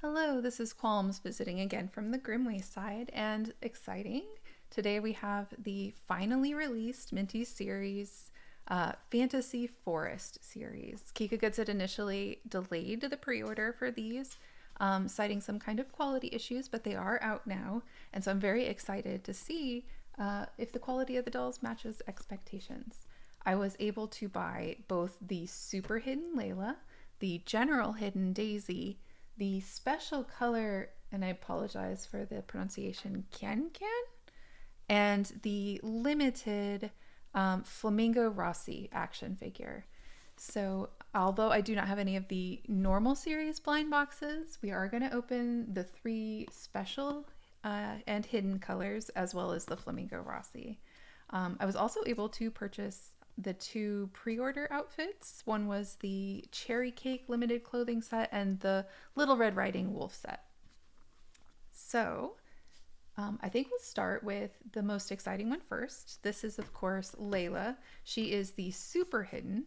Hello, this is Qyalms visiting again from the Grim Wayside, and exciting. Today we have the finally released Minty series, Fantasy Forest series. Kikagoods had initially delayed the pre-order for these, citing some kind of quality issues, but they are out now, and so I'm very excited to see if the quality of the dolls matches expectations. I was able to buy both the super hidden Leila, the general hidden Daisy, the special color, and I apologize for the pronunciation, Qyalms, and the limited Flamingo Rossi action figure. So although I do not have any of the normal series blind boxes, we are going to open the three special and hidden colors as well as the Flamingo Rossi. I was also able to purchase the two pre-order outfits. One was the Cherry Cake limited clothing set and the Little Red Riding Wolf set. So I think we'll start with the most exciting one first. This is, of course, Leila. She is the super hidden.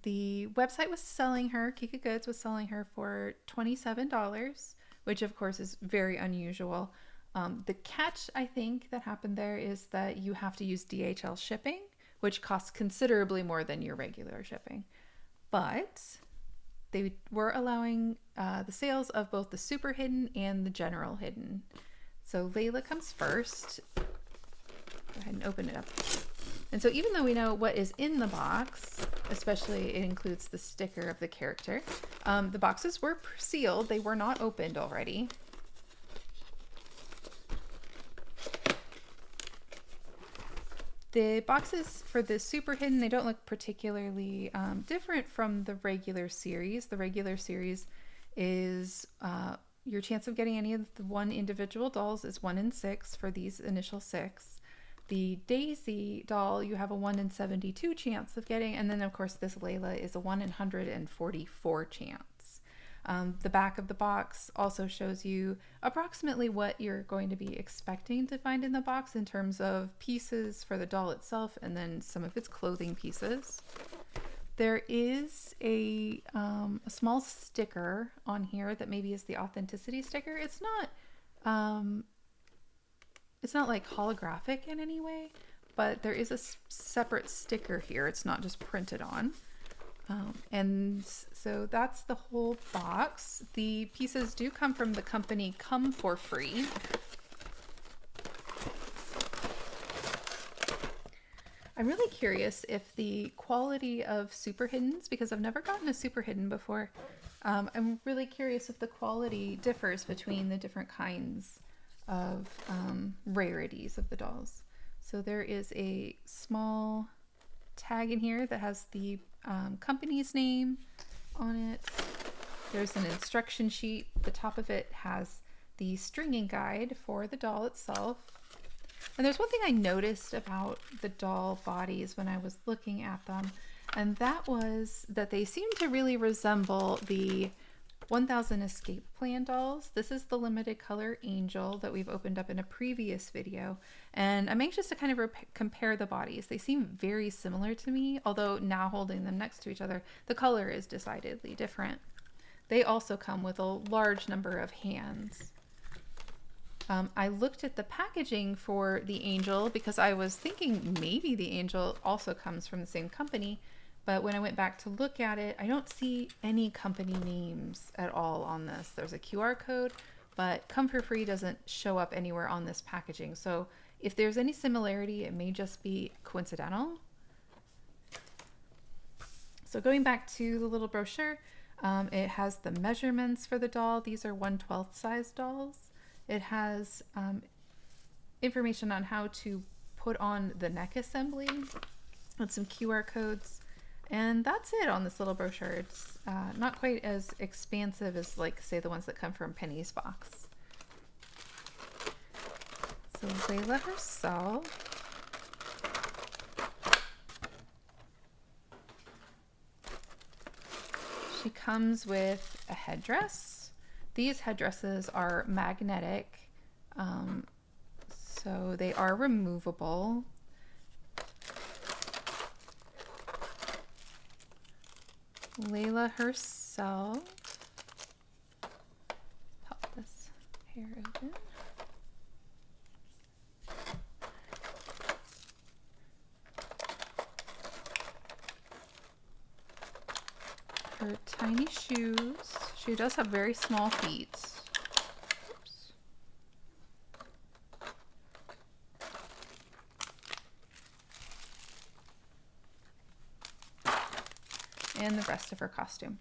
The website was selling her, Kikagoods was selling her for $27, which of course is very unusual. The catch, I think, that happened there is that you have to use DHL shipping, which costs considerably more than your regular shipping. But they were allowing the sales of both the super hidden and the general hidden. So Leila comes first. Go ahead and open it up. And so even though we know what is in the box, especially it includes the sticker of the character, the boxes were sealed. They were not opened already. The boxes for the super hidden, they don't look particularly different from the regular series. The regular series is your chance of getting any of the one individual dolls is 1 in 6 for these initial 6. The Daisy doll, you have a 1 in 72 chance of getting, and then of course this Leila is a 1 in 144 chance. The back of the box also shows you approximately what you're going to be expecting to find in the box in terms of pieces for the doll itself and then some of its clothing pieces. There is a small sticker on here that maybe is the authenticity sticker. It's not like holographic in any way, but there is a separate sticker here. It's not just printed on. And so that's the whole box. The pieces do come from the company Come For Free. I'm really curious if the quality of super hiddens, because I've never gotten a super hidden before, I'm really curious if the quality differs between the different kinds of rarities of the dolls. So there is a small tag in here that has the company's name on it. There's an instruction sheet. The top of it has the stringing guide for the doll itself. And there's one thing I noticed about the doll bodies when I was looking at them, and that was that they seem to really resemble the 1000 Escape Plan dolls. This is the limited color Angel that we've opened up in a previous video, and I'm anxious to kind of compare the bodies. They seem very similar to me, although now holding them next to each other, the color is decidedly different. They also come with a large number of hands. I looked at the packaging for the Angel because I was thinking maybe the Angel also comes from the same company, but when I went back to look at it, I don't see any company names at all on this. There's a QR code, but Come For Free doesn't show up anywhere on this packaging. So if there's any similarity, it may just be coincidental. So going back to the little brochure, it has the measurements for the doll. These are 1/12 size dolls. It has information on how to put on the neck assembly and some QR codes. And that's it on this little brochure. It's not quite as expansive as, like, say, the ones that come from Penny's box. So Leila herself. She comes with a headdress. These headdresses are magnetic, so they are removable. Leila herself hair open. Her tiny shoes. She does have very small feet. Oops. And the rest of her costume.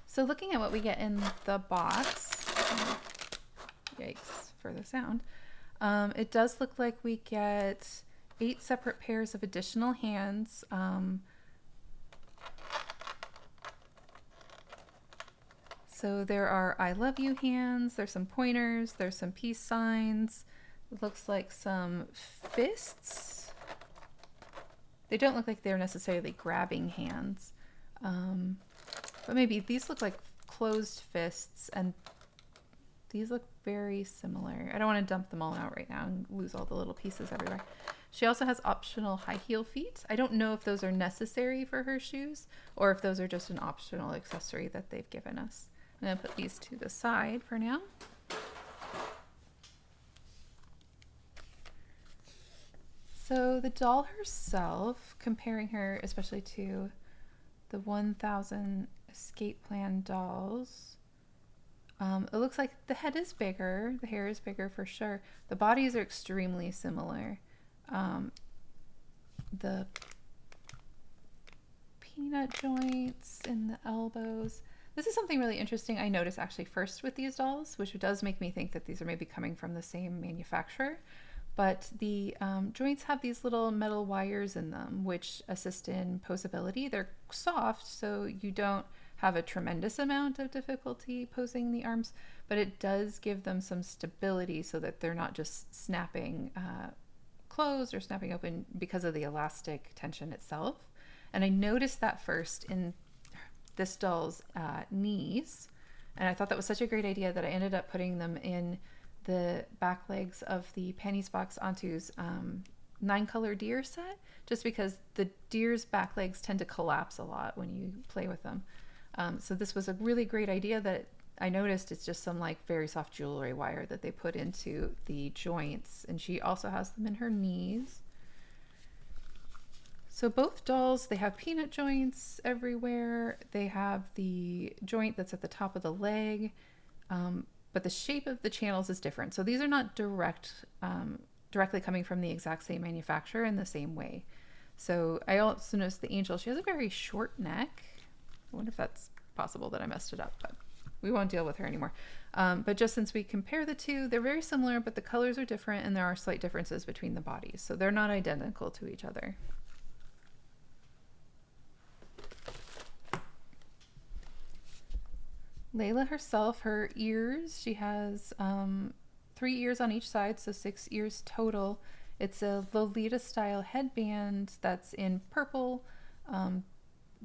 So looking at what we get in the box, yikes for the sound, it does look like we get 8 separate pairs of additional hands. So there are I love you hands, there's some pointers, there's some peace signs, it looks like some fists. They don't look like they're necessarily grabbing hands, but maybe these look like closed fists, and these look very similar. I don't want to dump them all out right now and lose all the little pieces everywhere. She also has optional high heel feet. I don't know if those are necessary for her shoes or if those are just an optional accessory that they've given us. I'm going to put these to the side for now. So the doll herself, comparing her especially to the 1000 escape plan dolls, it looks like the head is bigger, the hair is bigger for sure. The bodies are extremely similar. The peanut joints in the elbows. This is something really interesting I noticed actually first with these dolls, which does make me think that these are maybe coming from the same manufacturer. But the joints have these little metal wires in them, which assist in posability. They're soft, so you don't have a tremendous amount of difficulty posing the arms, but it does give them some stability so that they're not just snapping closed or snapping open because of the elastic tension itself. And I noticed that first in this doll's knees, and I thought that was such a great idea that I ended up putting them in the back legs of the Panties Box Onto's 9-color deer set, just because the deer's back legs tend to collapse a lot when you play with them. So this was a really great idea that I noticed. It's just some like very soft jewelry wire that they put into the joints, and she also has them in her knees. So both dolls, they have peanut joints everywhere. They have the joint that's at the top of the leg, but the shape of the channels is different. So these are not directly coming from the exact same manufacturer in the same way. So I also noticed the angel, she has a very short neck. I wonder if that's possible that I messed it up, but we won't deal with her anymore. But just since we compare the two, they're very similar, but the colors are different and there are slight differences between the bodies. So they're not identical to each other. Leila herself, her ears, she has 3 ears on each side, so 6 ears total. It's a Lolita style headband that's in purple,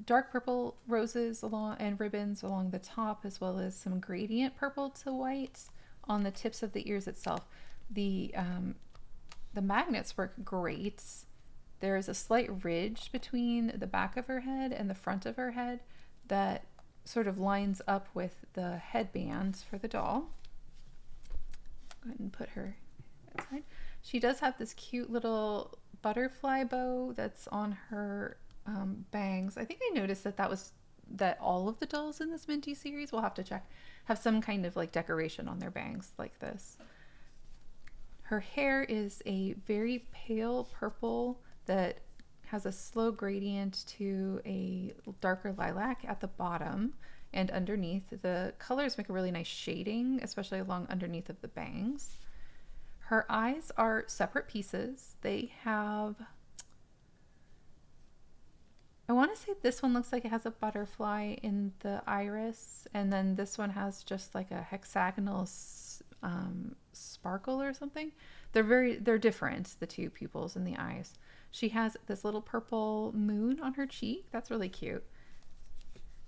dark purple roses along and ribbons along the top, as well as some gradient purple to white on the tips of the ears itself. The magnets work great. There is a slight ridge between the back of her head and the front of her head that sort of lines up with the headband for the doll. Go ahead and put her aside. She does have this cute little butterfly bow that's on her bangs. I think I noticed that all of the dolls in this Minty series, we'll have to check, have some kind of like decoration on their bangs like this. Her hair is a very pale purple that has a slow gradient to a darker lilac at the bottom and underneath. The colors make a really nice shading, especially along underneath of the bangs. Her eyes are separate pieces. They have, I want to say this one looks like it has a butterfly in the iris, and then this one has just like a hexagonal sparkle or something. They're different, the two pupils in the eyes. She has this little purple moon on her cheek. That's really cute.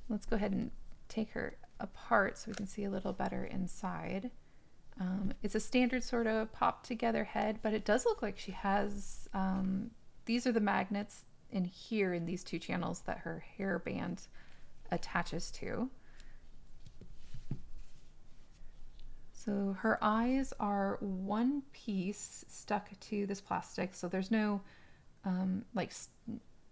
Let's go ahead and take her apart so we can see a little better inside. It's a standard sort of pop together head, but it does look like she has, these are the magnets in here in these two channels that her hairband attaches to. So her eyes are one piece stuck to this plastic, so there's no like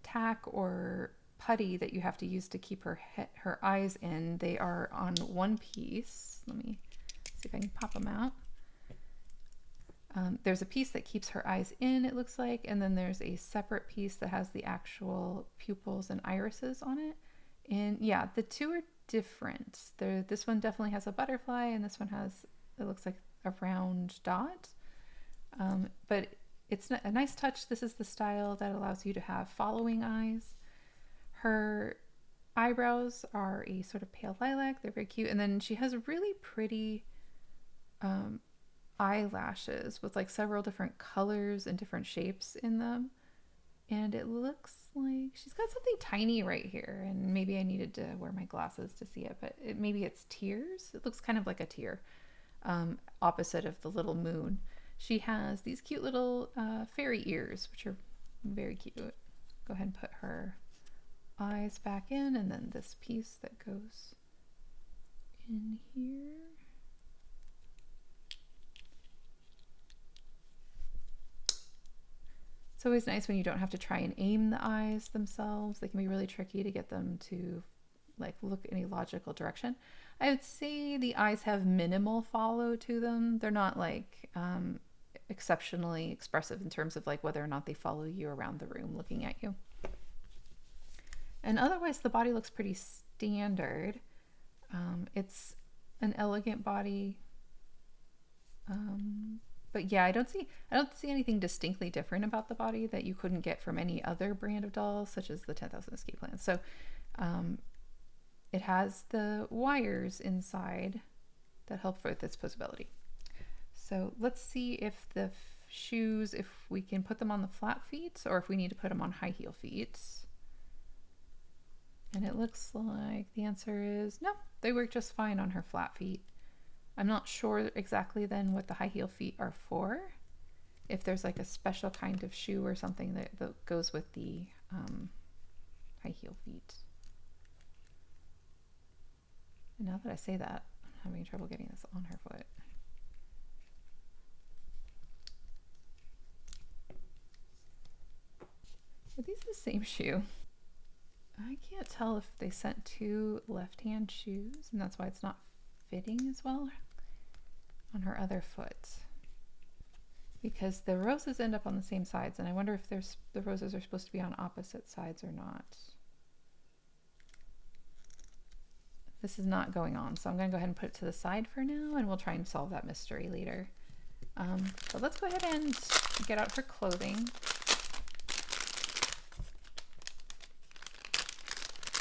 tack or putty that you have to use to keep her eyes in. They are on one piece. Let me see if I can pop them out. There's a piece that keeps her eyes in, it looks like, and then there's a separate piece that has the actual pupils and irises on it. And yeah, the two are different. This one definitely has a butterfly, and this one has, it looks like a round dot. But it's a nice touch. This is the style that allows you to have following eyes. Her eyebrows are a sort of pale lilac. They're very cute. And then she has really pretty eyelashes with like several different colors and different shapes in them. And it looks like she's got something tiny right here. And maybe I needed to wear my glasses to see it, but maybe it's tears. It looks kind of like a tear, opposite of the little moon. She has these cute little fairy ears, which are very cute. Go ahead and put her eyes back in, and then this piece that goes in here. It's always nice when you don't have to try and aim the eyes themselves. They can be really tricky to get them to like look in a logical direction. I would say the eyes have minimal follow to them. They're not like exceptionally expressive in terms of like whether or not they follow you around the room looking at you. And otherwise the body looks pretty standard. It's an elegant body. But yeah, I don't see anything distinctly different about the body that you couldn't get from any other brand of dolls, such as the 10,000 Escape Plans. So it has the wires inside that help with its posability. So let's see if the shoes, if we can put them on the flat feet or if we need to put them on high heel feet. And it looks like the answer is no, they work just fine on her flat feet. I'm not sure exactly then what the high heel feet are for. If there's like a special kind of shoe or something that goes with the high heel feet. And now that I say that, I'm having trouble getting this on her foot. Are these the same shoe? I can't tell if they sent two left-hand shoes and that's why it's not fitting as well on her other foot. Because the roses end up on the same sides and I wonder if the roses are supposed to be on opposite sides or not. This is not going on, so I'm going to go ahead and put it to the side for now and we'll try and solve that mystery later. But let's go ahead and get out her clothing.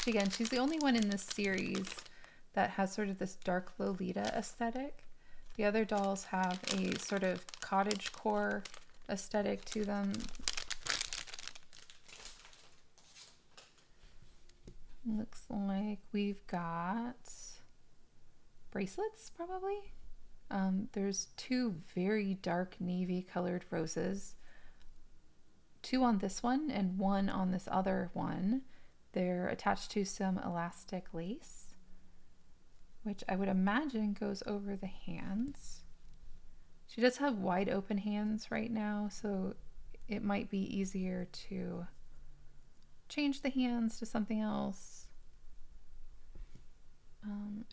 Again, she's the only one in this series that has sort of this dark Lolita aesthetic. The other dolls have a sort of cottagecore aesthetic to them. Looks like we've got bracelets, probably. There's two very dark navy colored roses. Two on this one and one on this other one. They're attached to some elastic lace, which I would imagine goes over the hands. She does have wide open hands right now, so it might be easier to change the hands to something else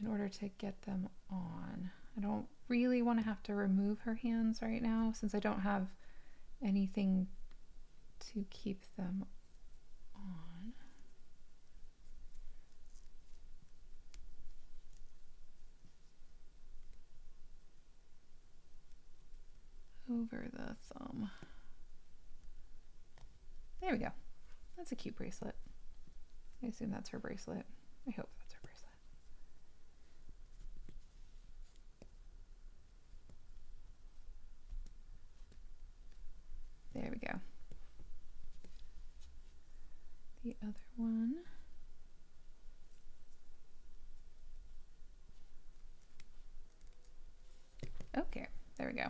in order to get them on. I don't really want to have to remove her hands right now since I don't have anything to keep them on. Over the thumb. There we go. That's a cute bracelet. I assume that's her bracelet. I hope that's her bracelet. There we go. The other one. Okay, there we go.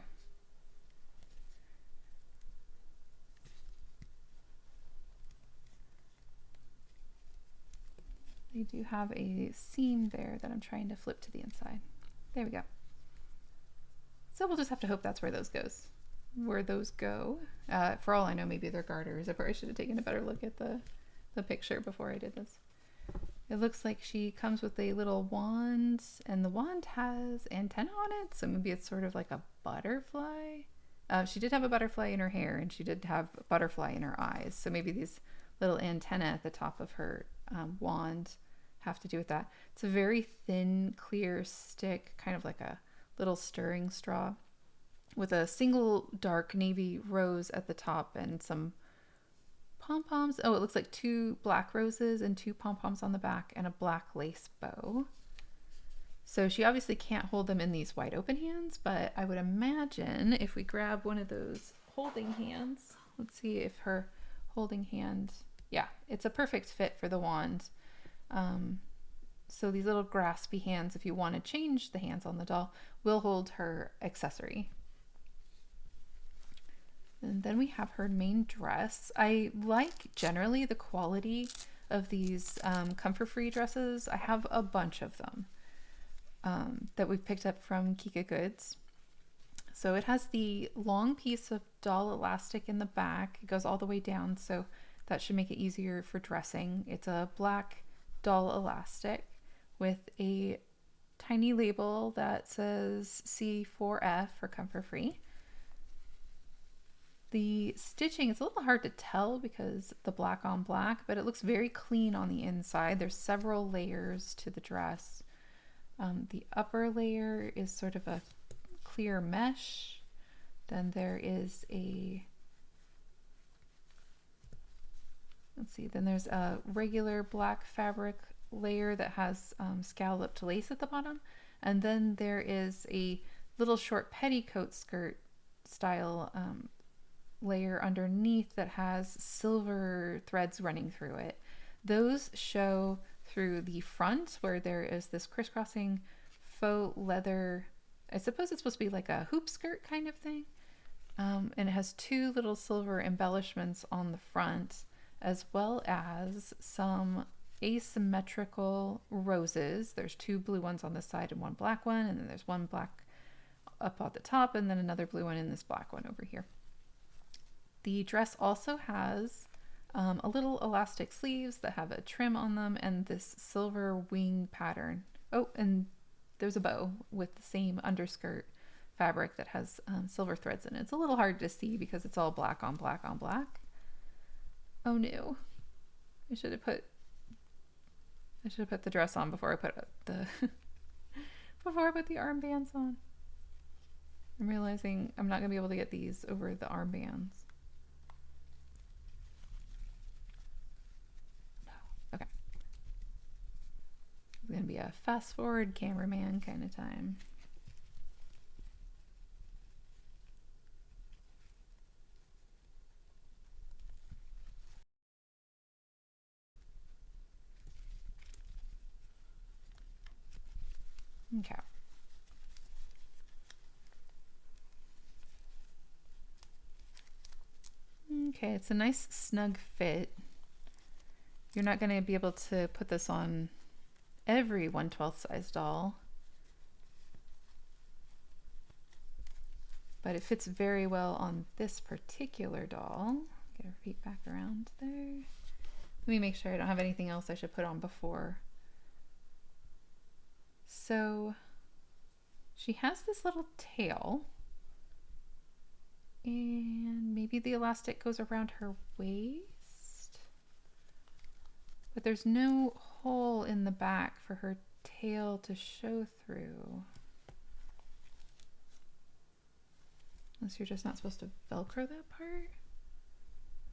They do have a seam there that I'm trying to flip to the inside. There we go. So we'll just have to hope that's where those go. For all I know, maybe they're garters. I probably should have taken a better look at the picture before I did this. It looks like she comes with a little wand, and the wand has antenna on it, so maybe it's sort of like a butterfly. She did have a butterfly in her hair, and she did have a butterfly in her eyes, so maybe these little antenna at the top of her wand have to do with that. It's a very thin, clear stick, kind of like a little stirring straw, with a single dark navy rose at the top and some pom-poms. Oh, it looks like 2 black roses and 2 pom-poms on the back and a black lace bow. So she obviously can't hold them in these wide open hands, but I would imagine if we grab one of those holding hands, let's see if her holding hand, yeah, it's a perfect fit for the wand. So these little graspy hands, if you want to change the hands on the doll, will hold her accessory. And then we have her main dress. I like generally the quality of these comfort free dresses. I have a bunch of them that we've picked up from Kikagoods. So it has the long piece of doll elastic in the back. It goes all the way down, so that should make it easier for dressing. It's a black doll elastic with a tiny label that says C4F for comfort free. The stitching is a little hard to tell because the black on black, but it looks very clean on the inside. There's several layers to the dress. The upper layer is sort of a clear mesh. Then there is then there's a regular black fabric layer that has scalloped lace at the bottom. And then there is a little short petticoat skirt style layer underneath that has silver threads running through it. Those show through the front where there is this crisscrossing faux leather. I suppose it's supposed to be like a hoop skirt kind of thing. And it has 2 little silver embellishments on the front, as well as some asymmetrical roses. There's 2 blue ones on this side and 1 black one, and then there's 1 black up at the top and then another blue one in this black one over here. The dress also has a little elastic sleeves that have a trim on them and this silver wing pattern. Oh, and there's a bow with the same underskirt fabric that has silver threads in it. It's a little hard to see because it's all black on black on black. Oh no. I should have put the dress on before I put the armbands on. I'm realizing I'm not going to be able to get these over the armbands. Okay. It's going to be a fast forward cameraman kind of time. Okay. Okay, it's a nice snug fit. You're not going to be able to put this on every 1/12 size doll, but it fits very well on this particular doll. Get her feet back around there. Let me make sure I don't have anything else I should put on before. So she has this little tail, and maybe the elastic goes around her waist, but there's no hole in the back for her tail to show through. Unless you're just not supposed to Velcro that part.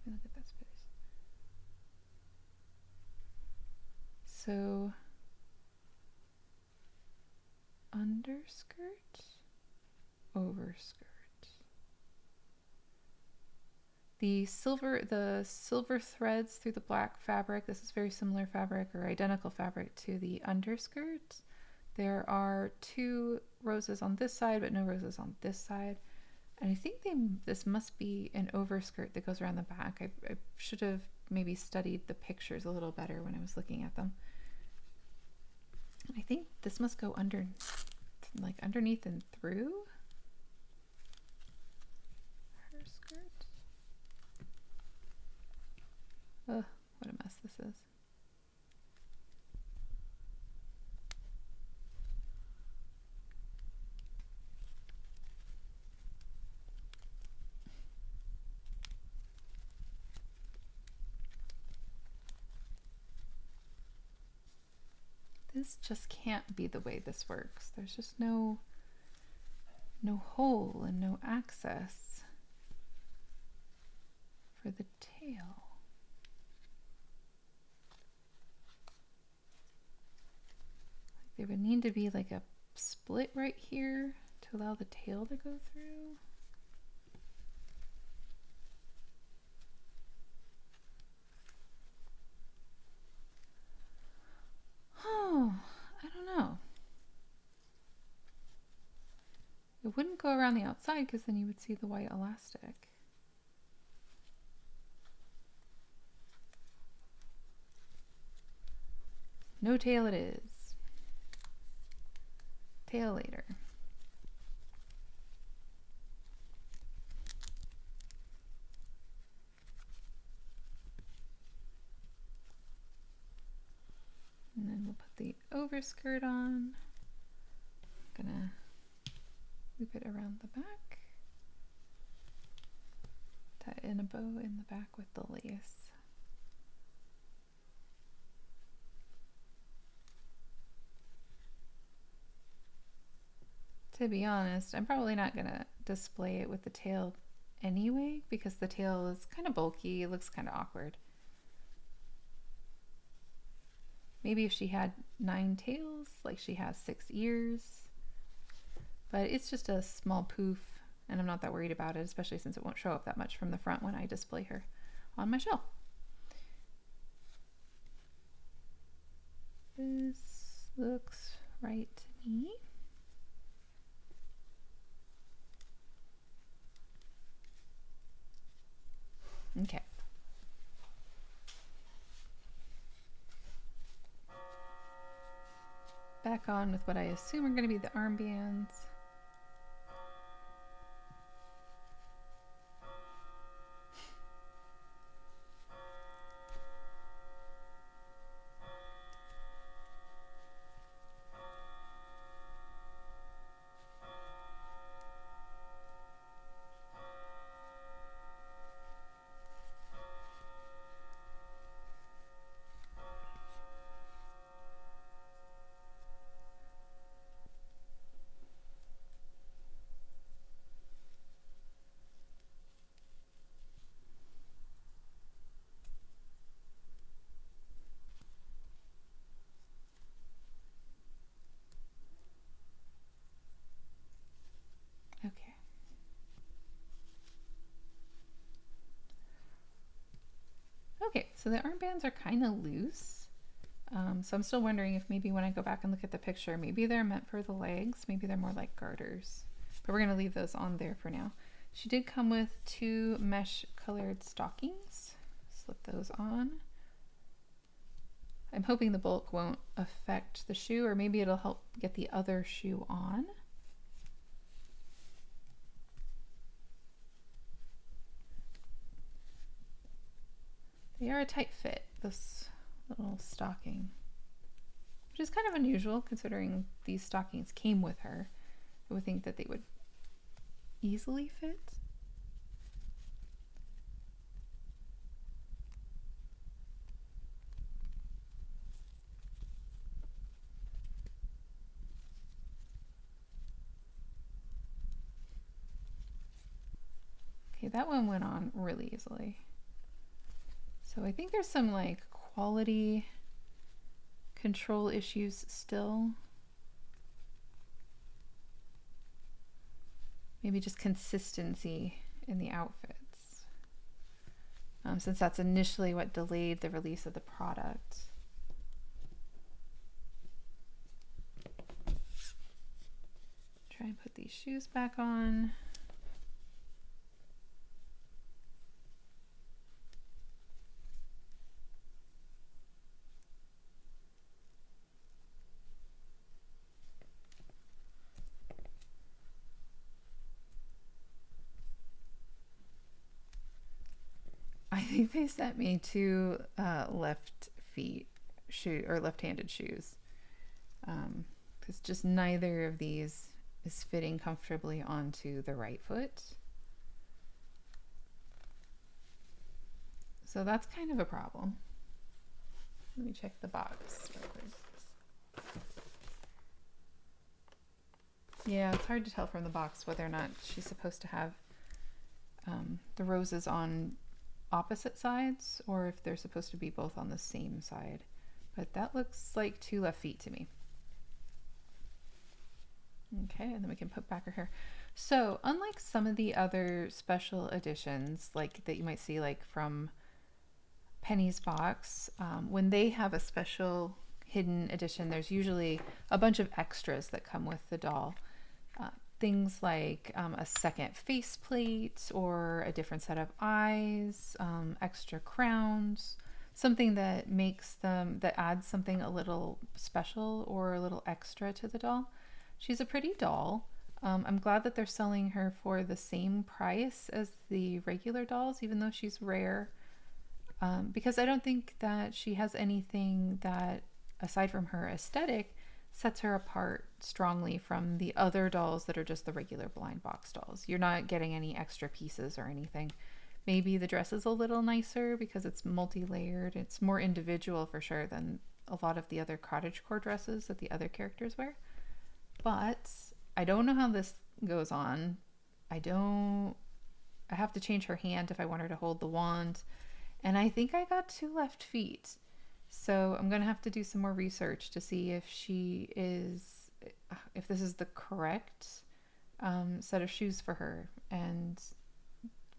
Look at that space. So underskirt, overskirt. The silver threads through the black fabric. This is very similar fabric or identical fabric to the underskirt. There are 2 roses on this side, but no roses on this side. And I think this must be an overskirt that goes around the back. I should have maybe studied the pictures a little better when I was looking at them. I think this must go underneath and through. Ugh, what a mess this is. This just can't be the way this works. There's just no hole and no access for the tail. There would need to be like a split right here to allow the tail to go through. Oh, I don't know. It wouldn't go around the outside because then you would see the white elastic. No tail it is. Tail later. And then we'll put the overskirt on. I'm gonna loop it around the back. Tie it in a bow in the back with the lace. To be honest, I'm probably not gonna display it with the tail anyway because the tail is kind of bulky. It looks kind of awkward. Maybe if she had 9 tails, like she has 6 ears, but it's just a small poof and I'm not that worried about it, especially since it won't show up that much from the front when I display her on my shelf. This looks right to me. Okay. Back on with what I assume are going to be the armbands. Okay. Okay, so the armbands are kind of loose. So I'm still wondering if maybe when I go back and look at the picture, maybe they're meant for the legs, maybe they're more like garters. But we're going to leave those on there for now. She did come with 2 mesh colored stockings. Slip those on. I'm hoping the bulk won't affect the shoe, or maybe it'll help get the other shoe on. They are a tight fit, this little stocking, which is kind of unusual considering these stockings came with her. I would think that they would easily fit. Okay, that one went on really easily. So I think there's some like quality control issues still. Maybe just consistency in the outfits. Since that's initially what delayed the release of the product. Try and put these shoes back on. I think they sent me two left feet shoe or left-handed shoes, because just neither of these is fitting comfortably onto the right foot. So that's kind of a problem. Let me check the box real quick. Yeah, it's hard to tell from the box whether or not she's supposed to have the roses on opposite sides or if they're supposed to be both on the same side. But that looks like two left feet to me. Okay, and then we can put back her hair. So unlike some of the other special editions, like that you might see like from Penny's box, when they have a special hidden edition, there's usually a bunch of extras that come with the doll. Things like a second faceplate or a different set of eyes, extra crowns, something that adds something a little special or a little extra to the doll. She's a pretty doll. I'm glad that they're selling her for the same price as the regular dolls, even though she's rare, because I don't think that she has anything that, aside from her aesthetic, sets her apart strongly from the other dolls that are just the regular blind box dolls. You're not getting any extra pieces or anything. Maybe the dress is a little nicer because it's multi-layered. It's more individual for sure than a lot of the other cottagecore dresses that the other characters wear. But I don't know how this goes on. I have to change her hand if I want her to hold the wand. And I think I got two left feet. So I'm going to have to do some more research to see if this is the correct set of shoes for her and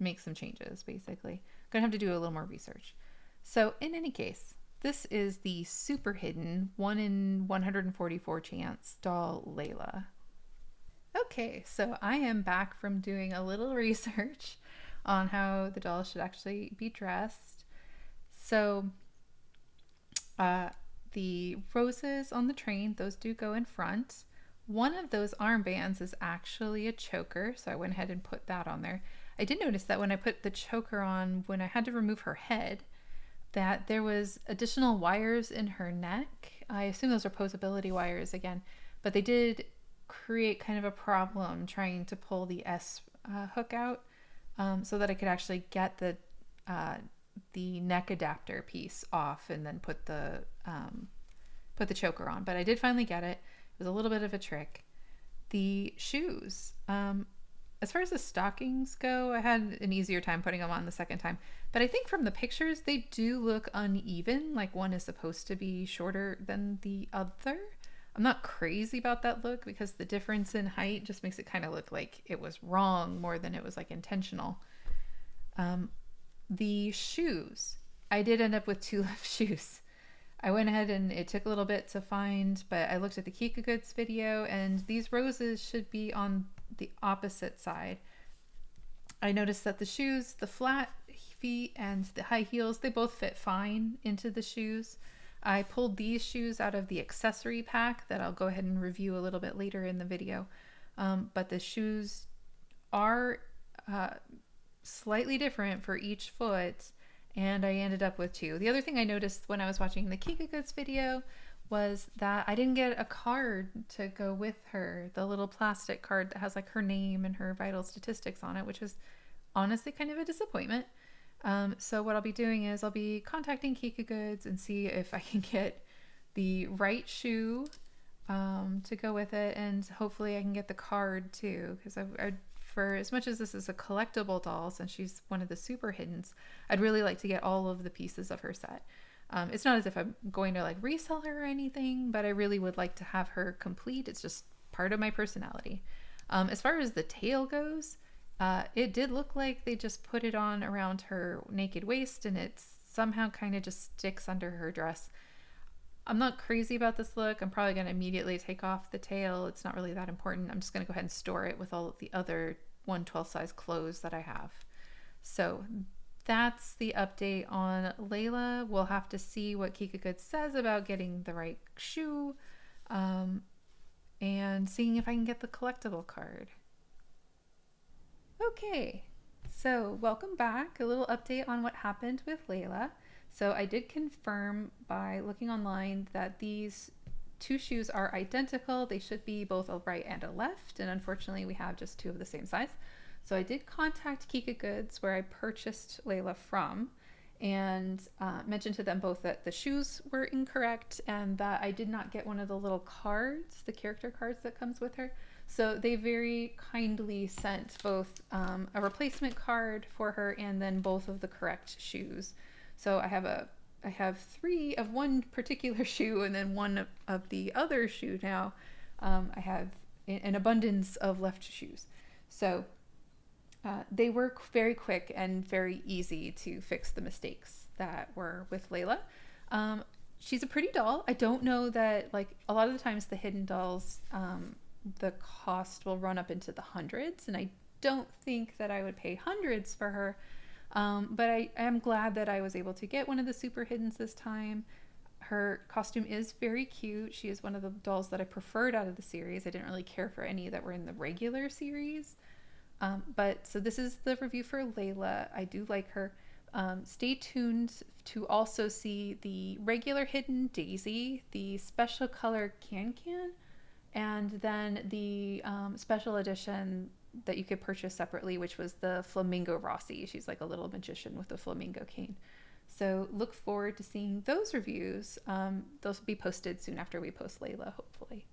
make some changes, basically. I'm going to have to do a little more research. So in any case, this is the super hidden 1 in 144 chance doll Leila. Okay, so I am back from doing a little research on how the doll should actually be dressed. So the roses on the train, those do go in front. One of those armbands is actually a choker, so I went ahead and put that on there. I did notice that when I put the choker on, when I had to remove her head, that there was additional wires in her neck. I assume those are posability wires again, but they did create kind of a problem trying to pull the S hook out, so that I could actually get the neck adapter piece off and then put the choker on. But I did finally get it. It was a little bit of a trick. The shoes, as far as the stockings go, I had an easier time putting them on the second time. But I think from the pictures, they do look uneven, like one is supposed to be shorter than the other. I'm not crazy about that look because the difference in height just makes it kind of look like it was wrong more than it was like intentional. The shoes, I did end up with two left shoes. I went ahead and it took a little bit to find, but I looked at the Kikagoods video and these roses should be on the opposite side. I noticed that the shoes, the flat feet and the high heels, they both fit fine into the shoes. I pulled these shoes out of the accessory pack that I'll go ahead and review a little bit later in the video. But the shoes are slightly different for each foot, and I ended up with two. The other thing I noticed when I was watching the Kikagoods video was that I didn't get a card to go with her, the little plastic card that has like her name and her vital statistics on it, which was honestly kind of a disappointment. So what I'll be doing is I'll be contacting Kikagoods and see if I can get the right shoe to go with it, and hopefully I can get the card too, because for as much as this is a collectible doll, since she's one of the super hiddens, I'd really like to get all of the pieces of her set. It's not as if I'm going to like resell her or anything, but I really would like to have her complete. It's just part of my personality. As far as the tail goes, it did look like they just put it on around her naked waist and it somehow kind of just sticks under her dress. I'm not crazy about this look. I'm probably going to immediately take off the tail. It's not really that important. I'm just going to go ahead and store it with all of the other 1/12 size clothes that I have. So that's the update on Leila. We'll have to see what Kikagoods says about getting the right shoe, and seeing if I can get the collectible card. Okay, So, welcome back. A little update on what happened with Leila. So, I did confirm by looking online that these two shoes are identical. They should be both a right and a left, and unfortunately, we have just two of the same size. So, I did contact Kikagoods, where I purchased Leila from, and mentioned to them both that the shoes were incorrect and that I did not get one of the little cards, the character cards that comes with her. So they very kindly sent both a replacement card for her and then both of the correct shoes. So I have three of one particular shoe and then one of the other shoe now. I have an abundance of left shoes. So they were very quick and very easy to fix the mistakes that were with Leila. She's a pretty doll. I don't know that, like, a lot of the times the hidden dolls, the cost will run up into the hundreds, and I don't think that I would pay hundreds for her. But I am glad that I was able to get one of the super hiddens this time. Her costume is very cute. She is one of the dolls that I preferred out of the series. I didn't really care for any that were in the regular series. But so this is the review for Leila. I do like her. Stay tuned to also see the regular hidden Daisy, the special color Can, and then the special edition that you could purchase separately, which was the Flamingo Rossi. She's like a little magician with a flamingo cane. So look forward to seeing those reviews. Those will be posted soon after we post Leila, hopefully.